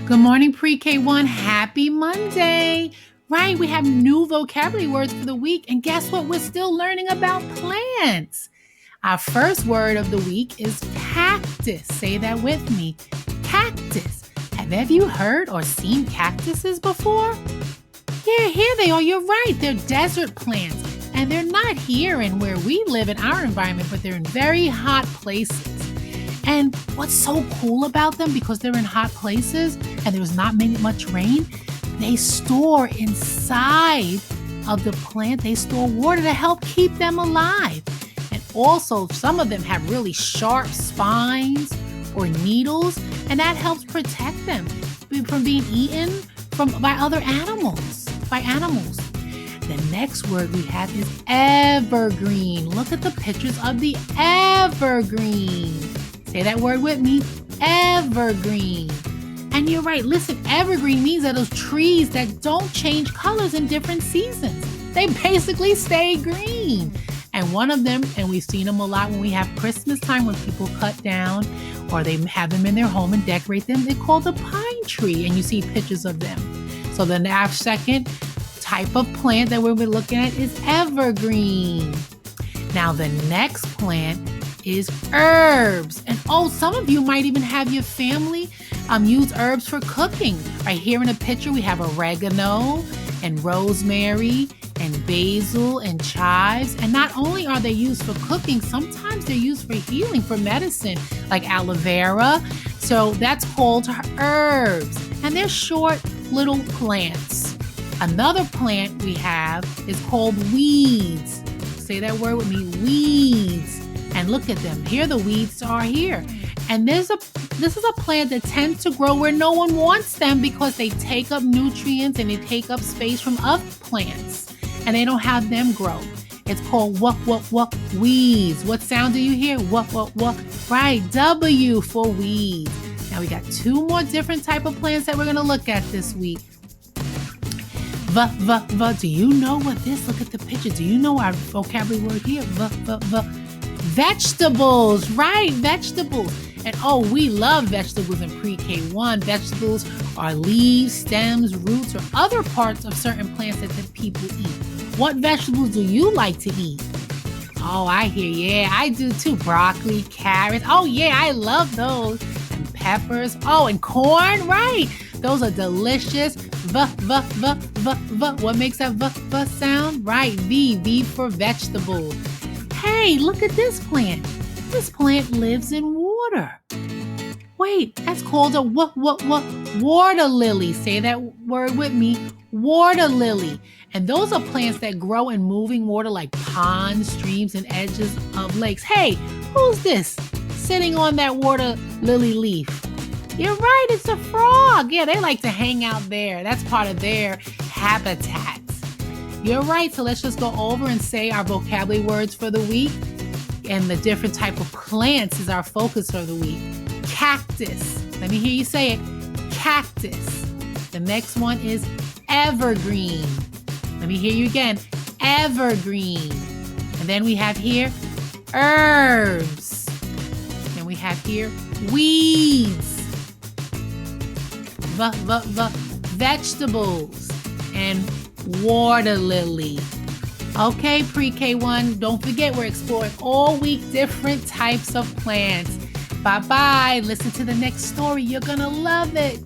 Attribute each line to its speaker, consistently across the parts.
Speaker 1: Good morning, Pre-K 1. Happy Monday. Right, we have new vocabulary words for the week. And guess what? We're still learning about plants. Our first word of the week is cactus. Say that with me. Cactus. Have you heard or seen cactuses before? Yeah, here they are. You're right. They're desert plants. And they're not here in where we live in our environment, but they're in very hot places. And what's so cool about them, because they're in hot places and there's not much rain, they store inside of the plant, they store water to help keep them alive. And also, some of them have really sharp spines or needles, and that helps protect them from being eaten by other animals, The next word we have is evergreen. Look at the pictures of the evergreen. Say that word with me, evergreen. And you're right, listen, evergreen means that those trees that don't change colors in different seasons. They basically stay green. And one of them, and we've seen them a lot when we have Christmas time, when people cut down or they have them in their home and decorate them, they're called the pine tree, and you see pictures of them. So then our second type of plant that we'll be looking at is evergreen. Now the next plant is herbs. And some of you might even have your family use herbs for cooking. Right here in the picture, we have oregano and rosemary and basil and chives. And not only are they used for cooking, sometimes they're used for healing, for medicine, like aloe vera. So that's called herbs. And they're short little plants. Another plant we have is called weeds. Say that word with me, weeds. And look at them. Here the weeds are here. And this is a plant that tends to grow where no one wants them, because they take up nutrients and they take up space from other plants. And they don't have them grow. It's called weeds. What sound do you hear? Right, W for weeds. Now we got two more different type of plants that we're going to look at this week. Do you know what this? Look at the picture. Do you know our vocabulary word here? Vegetables, right? Vegetables. And we love vegetables in Pre-K 1. Vegetables are leaves, stems, roots, or other parts of certain plants that the people eat. What vegetables do you like to eat? I hear, yeah, I do too. Broccoli, carrots. Yeah, I love those. And peppers. And corn, right? Those are delicious. What makes that v sound? Right, V for vegetable. Hey, look at this plant. This plant lives in water. Wait, that's called a water lily. Say that word with me, water lily. And those are plants that grow in moving water like ponds, streams, and edges of lakes. Hey, who's this sitting on that water lily leaf? You're right, it's a frog. Yeah, they like to hang out there. That's part of their habitat. You're right, so let's just go over and say our vocabulary words for the week. And the different type of plants is our focus for the week. Cactus. Let me hear you say it. Cactus. The next one is evergreen. Let me hear you again. Evergreen. And then we have here herbs. And we have here weeds. Vegetables. And water lily. Okay, Pre-K 1, don't forget we're exploring all week different types of plants. Bye-bye. Listen to the next story. You're going to love it.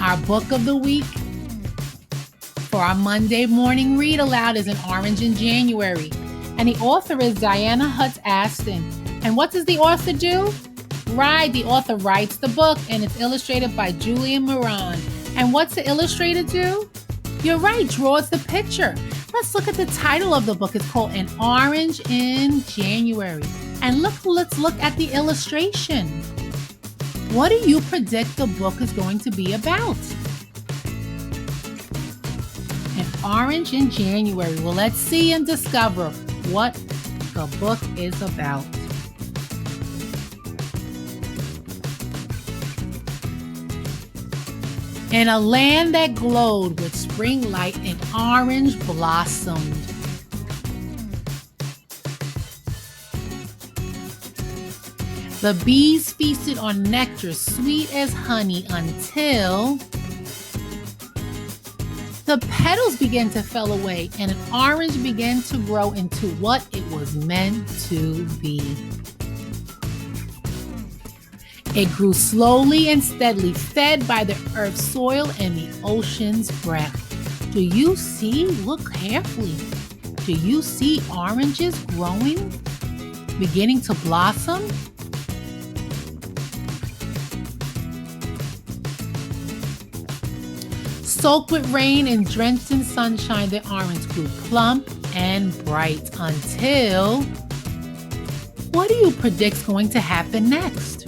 Speaker 1: Our book of the week for our Monday morning read aloud is An Orange in January. And the author is Diana Hutz Aston. And what does the author do? Right, the author writes the book, and it's illustrated by Julian Moran. And what's the illustrator do? You're right, draws the picture. Let's look at the title of the book. It's called An Orange in January. And let's look at the illustration. What do you predict the book is going to be about? An Orange in January. Well, let's see and discover what the book is about. In a land that glowed with spring light, an orange blossomed. The bees feasted on nectar sweet as honey until the petals began to fall away and an orange began to grow into what it was meant to be. It grew slowly and steadily, fed by the earth's soil and the ocean's breath. Do you see? Look carefully. Do you see oranges growing, beginning to blossom? Soaked with rain and drenched in sunshine, the orange grew plump and bright until... What do you predict's going to happen next?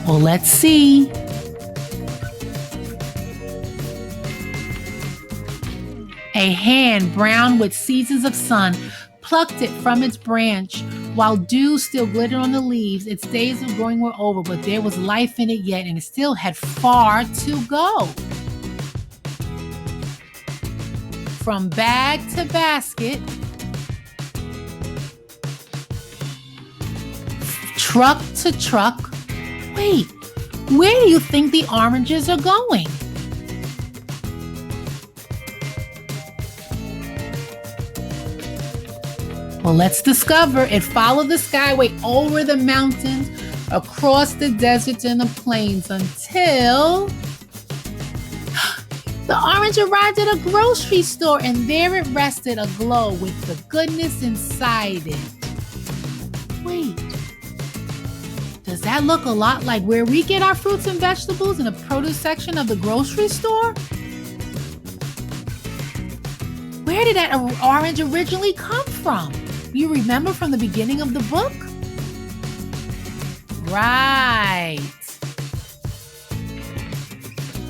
Speaker 1: Well, let's see. A hand, brown with seasons of sun, plucked it from its branch. While dew still glittered on the leaves, its days of growing were over, but there was life in it yet, and it still had far to go. From bag to basket, truck to truck. Wait, where do you think the oranges are going? Well, let's discover. It followed the skyway over the mountains, across the deserts and the plains until the orange arrived at a grocery store, and there it rested aglow with the goodness inside it. Wait, does that look a lot like where we get our fruits and vegetables in the produce section of the grocery store? Where did that orange originally come from? You remember from the beginning of the book? Right.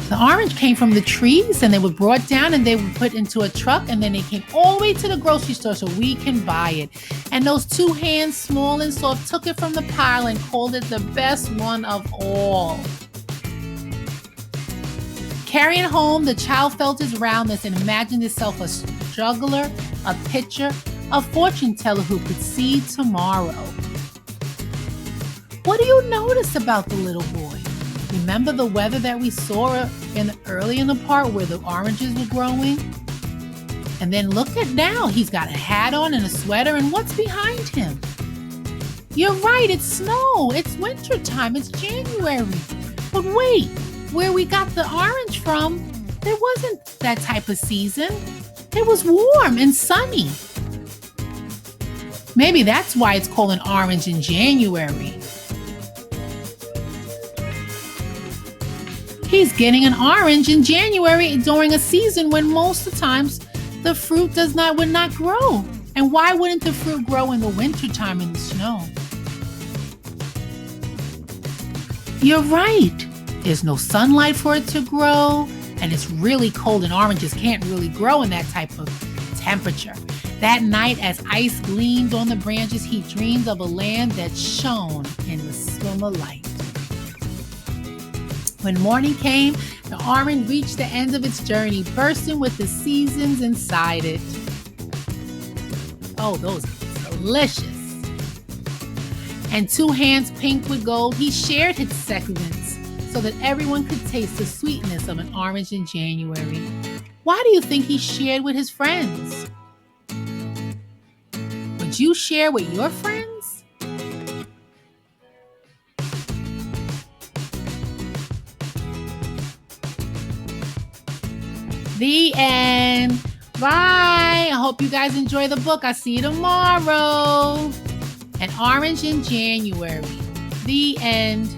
Speaker 1: The orange came from the trees and they were brought down and they were put into a truck and then they came all the way to the grocery store so we can buy it. And those two hands, small and soft, took it from the pile and called it the best one of all. Carrying home, the child felt his roundness and imagined itself a juggler, a pitcher, a fortune teller who could see tomorrow. What do you notice about the little boy? Remember the weather that we saw early in the part where the oranges were growing? And then look at now, he's got a hat on and a sweater, and what's behind him? You're right, it's snow, it's winter time, it's January. But wait, where we got the orange from, there wasn't that type of season. It was warm and sunny. Maybe that's why it's called an orange in January. He's getting an orange in January during a season when most of the times the fruit would not grow. And why wouldn't the fruit grow in the wintertime in the snow? You're right. There's no sunlight for it to grow, and it's really cold and oranges can't really grow in that type of temperature. That night, as ice gleamed on the branches, he dreamed of a land that shone in the summer light. When morning came, the orange reached the end of its journey, bursting with the seasons inside it. Oh, those are delicious. And two hands pink with gold, he shared his segments so that everyone could taste the sweetness of an orange in January. Why do you think he shared with his friends? Would you share with your friends? The end. Bye. I hope you guys enjoy the book. I'll see you tomorrow. An orange in January. The end.